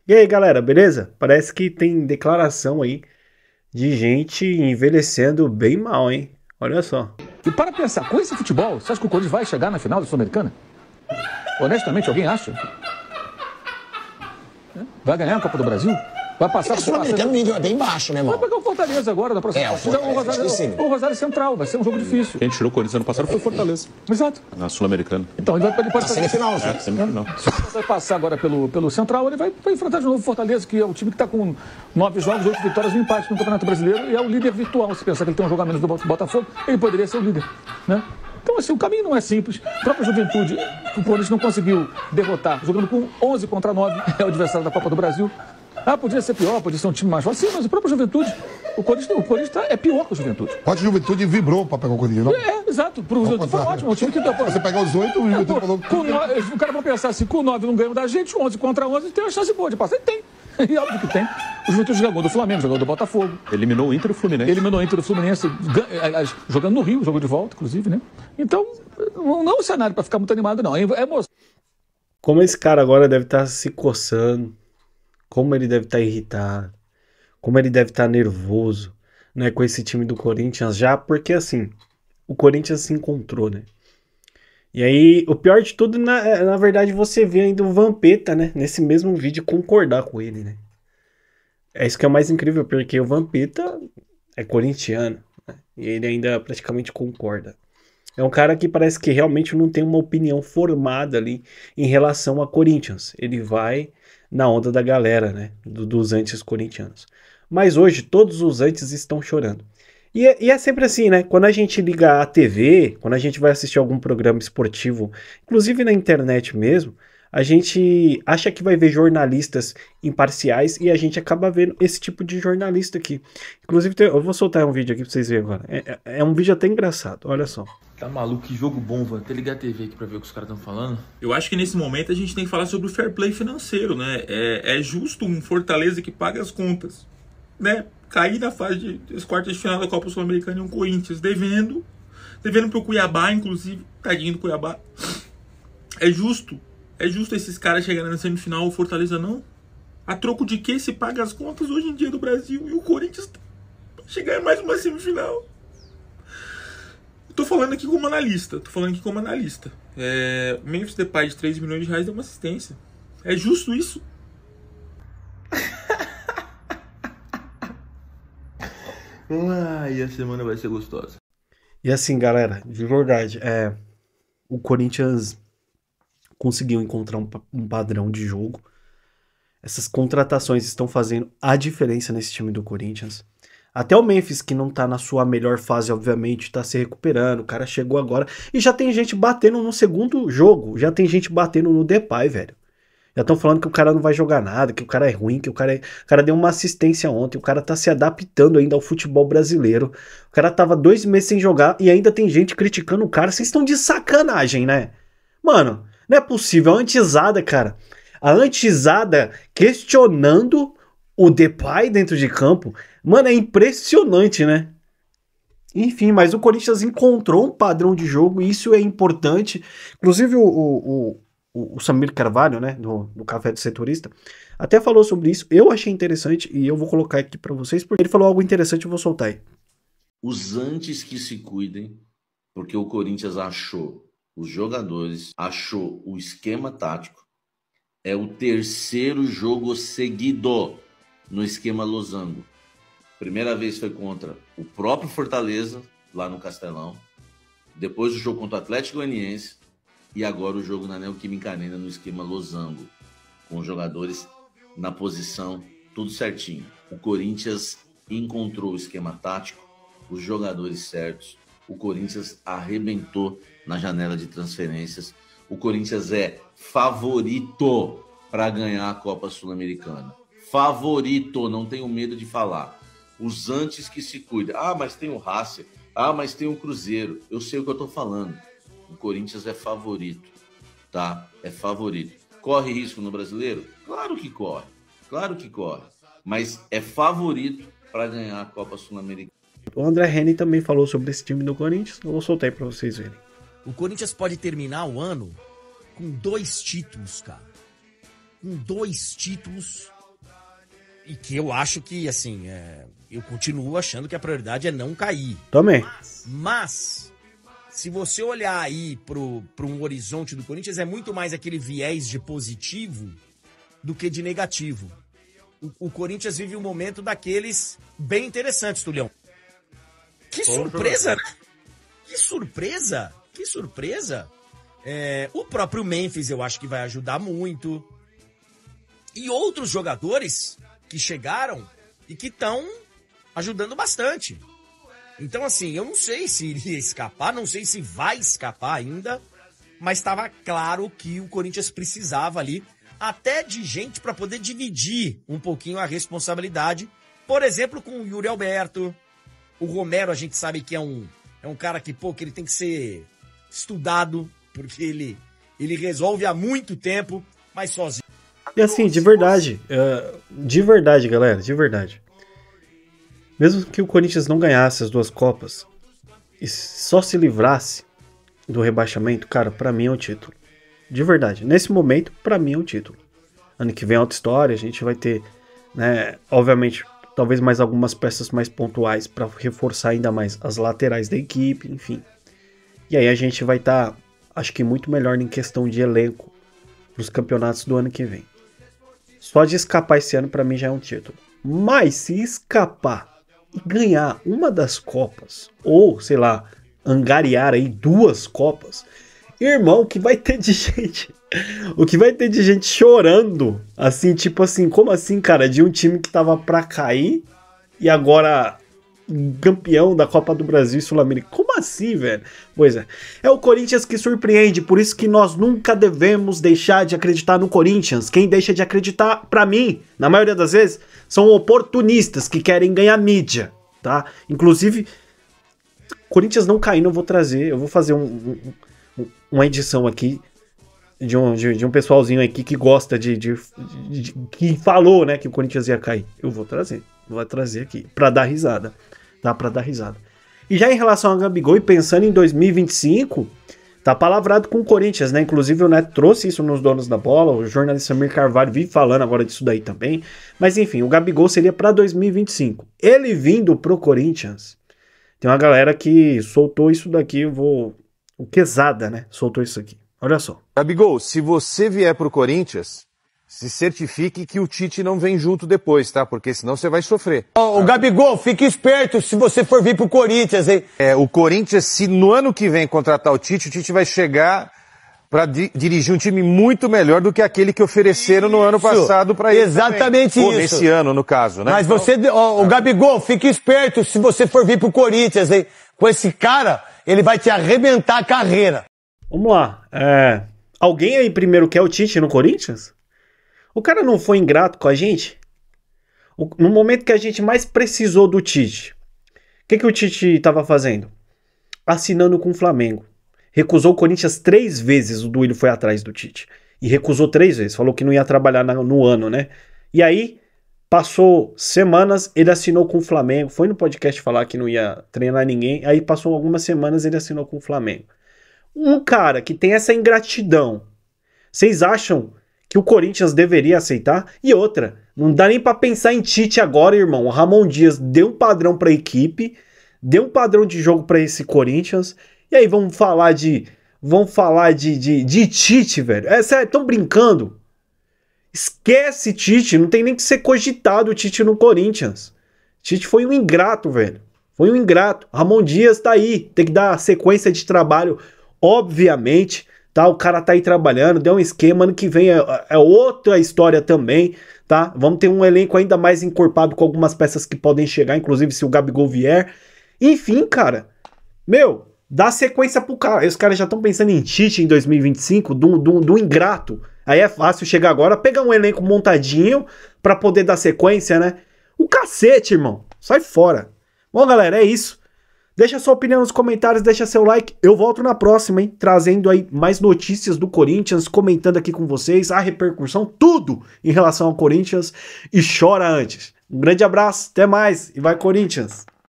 E aí, galera, beleza? Parece que tem declaração aí de gente envelhecendo bem mal, hein? Olha só. E para pensar, com esse futebol, você acha que o Corinthians vai chegar na final da Sul-Americana? Honestamente, alguém acha? Vai ganhar a Copa do Brasil? Vai passar por Sul-Americano, o nível é bem baixo, né, irmão? Vai pegar o Fortaleza agora na próxima partida. O Rosário Central, vai ser um jogo difícil. Quem tirou o Corinthians ano passado foi o Fortaleza. Exato. Na Sul-Americana. Então, ele pode fazer semifinal, semifinal. Se ele vai passar agora pelo Central, ele vai enfrentar de novo o Fortaleza, que é o time que está com 9 jogos, 8 vitórias e um empate no Campeonato Brasileiro, e é o líder virtual. Se pensar que ele tem um jogo a menos do Botafogo, ele poderia ser o líder, né? Então, assim, o caminho não é simples. A própria Juventude, o Corinthians não conseguiu derrotar, jogando com 11 contra 9, é o adversário da Copa do Brasil. Ah, podia ser pior, podia ser um time mais forte. Sim, mas a própria Juventude, o Corinthians é pior que a Juventude. Pode Juventude vibrou para pegar o Corinthians, não? Exato. Pro Juventude foi ótimo. O time que Você pegar os 8, o Juventude falou que... O cara vai pensar assim, com 9 não ganhamos da gente, 11 contra 11, tem uma chance boa de passar. E tem. E óbvio que tem. O Juventude jogou do Flamengo, jogou do Botafogo. Eliminou o Inter e o Fluminense. Eliminou o Inter e o Fluminense, jogando no Rio, jogou de volta, inclusive, né? Então, não é um cenário para ficar muito animado, não. É emoção. Como esse cara agora deve estar se coçando, como ele deve estar irritado, como ele deve estar nervoso, né, com esse time do Corinthians já, porque assim, o Corinthians se encontrou, né? E aí, o pior de tudo, na verdade, você vê ainda o Vampeta, né, nesse mesmo vídeo concordar com ele, né? É isso que é o mais incrível, porque o Vampeta é corintiano, né? E ele ainda praticamente concorda. É um cara que parece que realmente não tem uma opinião formada ali em relação a Corinthians. Ele vai na onda da galera, né? Dos anti-corintianos. Mas hoje todos os antes estão chorando. E é sempre assim, né? Quando a gente liga a TV, quando a gente vai assistir algum programa esportivo, inclusive na internet mesmo, a gente acha que vai ver jornalistas imparciais e a gente acaba vendo esse tipo de jornalista aqui. Inclusive, eu vou soltar um vídeo aqui pra vocês verem agora. É um vídeo até engraçado, olha só. Tá maluco, que jogo bom, vou até ligar a TV aqui pra ver o que os caras estão falando. Eu acho que nesse momento a gente tem que falar sobre o fair play financeiro, né? É justo um Fortaleza que paga as contas, né? Cair na fase das quartas de final da Copa Sul-Americana e um Corinthians devendo pro Cuiabá, inclusive, tadinho do Cuiabá. É justo esses caras chegarem na semifinal, o Fortaleza não? A troco de que se paga as contas hoje em dia do Brasil e o Corinthians chegar em mais uma semifinal? Tô falando aqui como analista. Memphis Depay de 3 milhões de reais deu uma assistência. É justo isso? Ai, a semana vai ser gostosa. E assim, galera, de verdade, o Corinthians conseguiu encontrar um padrão de jogo. Essas contratações estão fazendo a diferença nesse time do Corinthians. Até o Memphis, que não tá na sua melhor fase, obviamente, tá se recuperando. O cara chegou agora. E já tem gente batendo no segundo jogo. Já tem gente batendo no Depay, velho. Já estão falando que o cara não vai jogar nada, que o cara é ruim, que o cara deu uma assistência ontem. O cara tá se adaptando ainda ao futebol brasileiro. O cara tava 2 meses sem jogar e ainda tem gente criticando o cara. Vocês estão de sacanagem, né? Mano, não é possível. A antizada, cara. A antizada questionando o Depay dentro de campo. Mano, é impressionante, né? Enfim, mas o Corinthians encontrou um padrão de jogo e isso é importante. Inclusive o Samir Carvalho, né, do Café do Setorista, até falou sobre isso. Eu achei interessante e eu vou colocar aqui pra vocês, porque ele falou algo interessante, eu vou soltar aí. Os antes que se cuidem, porque o Corinthians achou os jogadores, achou o esquema tático. É o 3º jogo seguido no esquema losango. Primeira vez foi contra o próprio Fortaleza, lá no Castelão. Depois o jogo contra o Atlético Goianiense. E agora o jogo na Neoquímica Arena no esquema losango. Com os jogadores na posição, tudo certinho. O Corinthians encontrou o esquema tático, os jogadores certos. O Corinthians arrebentou na janela de transferências. O Corinthians é favorito para ganhar a Copa Sul-Americana. Favorito, não tenho medo de falar. Os antes que se cuidem. Ah, mas tem o Racing. Ah, mas tem o Cruzeiro. Eu sei o que eu tô falando. O Corinthians é favorito, tá? É favorito. Corre risco no Brasileiro? Claro que corre. Claro que corre. Mas é favorito para ganhar a Copa Sul-Americana. O André Henning também falou sobre esse time do Corinthians. Eu vou soltar aí para vocês verem. O Corinthians pode terminar o ano com 2 títulos, cara. Com 2 títulos E que eu acho que, assim, eu continuo achando que a prioridade é não cair. Também. Mas se você olhar aí para um horizonte do Corinthians, é muito mais aquele viés de positivo do que de negativo. O Corinthians vive um momento daqueles bem interessantes, Tulião. Que surpresa, né? Que surpresa! Que surpresa! O próprio Memphis eu acho que vai ajudar muito. E outros jogadores que chegaram e que estão ajudando bastante. Então, assim, eu não sei se iria escapar, não sei se vai escapar ainda, mas estava claro que o Corinthians precisava ali até de gente para poder dividir um pouquinho a responsabilidade. Por exemplo, com o Yuri Alberto. O Romero, a gente sabe que é um cara que, que ele tem que ser estudado, porque ele resolve há muito tempo, mas sozinho. E assim, de verdade, galera, de verdade. Mesmo que o Corinthians não ganhasse as 2 Copas e só se livrasse do rebaixamento, cara, pra mim é um título. De verdade, nesse momento, pra mim é um título. Ano que vem é outra história, a gente vai ter, né, obviamente, talvez mais algumas peças mais pontuais pra reforçar ainda mais as laterais da equipe, enfim. E aí a gente vai estar, acho que muito melhor em questão de elenco pros campeonatos do ano que vem. Só de escapar esse ano pra mim já é um título. Mas se escapar e ganhar uma das Copas, ou sei lá, angariar aí 2 Copas, irmão, o que vai ter de gente chorando, assim, tipo assim, como assim, cara, de um time que tava pra cair e agora campeão da Copa do Brasil e Sul-Americana. Como assim, velho? Pois é o Corinthians que surpreende, por isso que nós nunca devemos deixar de acreditar no Corinthians. Quem deixa de acreditar, pra mim, na maioria das vezes, são oportunistas que querem ganhar mídia, tá? Inclusive, Corinthians não caindo, eu vou fazer uma edição aqui de um pessoalzinho aqui que gosta que falou, né, que o Corinthians ia cair. Eu vou trazer aqui, pra dar risada, tá? Pra dar risada. E já em relação ao Gabigol e pensando em 2025, tá palavrado com o Corinthians, né? Inclusive o Neto trouxe isso nos Donos da Bola, o jornalista Samir Carvalho vive falando agora disso daí também. Mas enfim, o Gabigol seria pra 2025. Ele vindo pro Corinthians, tem uma galera que soltou isso daqui, o Quesada, né? Soltou isso aqui. Olha só. Gabigol, se você vier pro Corinthians, se certifique que o Tite não vem junto depois, tá? Porque senão você vai sofrer. Ô, Gabigol, fique esperto se você for vir pro Corinthians, hein? O Corinthians, se no ano que vem contratar o Tite vai chegar pra dirigir um time muito melhor do que aquele que ofereceram no ano passado pra ele. Exatamente também. isso. Nesse ano, no caso, né? Mas você, o Gabigol, fique esperto se você for vir pro Corinthians, hein? Com esse cara, ele vai te arrebentar a carreira. Vamos lá. Alguém aí primeiro quer o Tite no Corinthians? O cara não foi ingrato com a gente? No momento que a gente mais precisou do Tite, o que o Tite estava fazendo? Assinando com o Flamengo. Recusou o Corinthians 3 vezes, o Duílio foi atrás do Tite. E recusou 3 vezes, falou que não ia trabalhar no ano, né? E aí, passou semanas, ele assinou com o Flamengo. Foi no podcast falar que não ia treinar ninguém. Aí passou algumas semanas, ele assinou com o Flamengo. Um cara que tem essa ingratidão, vocês acham que o Corinthians deveria aceitar? E outra, não dá nem pra pensar em Tite agora, irmão. O Ramon Dias deu um padrão pra equipe, deu um padrão de jogo pra esse Corinthians, e aí vamos falar de Tite, velho. Sério, tão brincando? Esquece Tite, não tem nem que ser cogitado o Tite no Corinthians. Tite foi um ingrato, velho. Foi um ingrato. Ramon Dias tá aí, tem que dar sequência de trabalho, obviamente, tá? O cara tá aí trabalhando, deu um esquema, ano que vem é outra história também, tá? Vamos ter um elenco ainda mais encorpado com algumas peças que podem chegar, inclusive se o Gabigol vier. Enfim, cara, dá sequência pro cara. Aí os caras já estão pensando em Tite em 2025, do ingrato. Aí é fácil chegar agora, pegar um elenco montadinho pra poder dar sequência, né? O cacete, irmão. Sai fora. Bom, galera, é isso. Deixa sua opinião nos comentários, deixa seu like. Eu volto na próxima, hein? Trazendo aí mais notícias do Corinthians, comentando aqui com vocês a repercussão, tudo em relação ao Corinthians. E chora antes. Um grande abraço, até mais e vai Corinthians!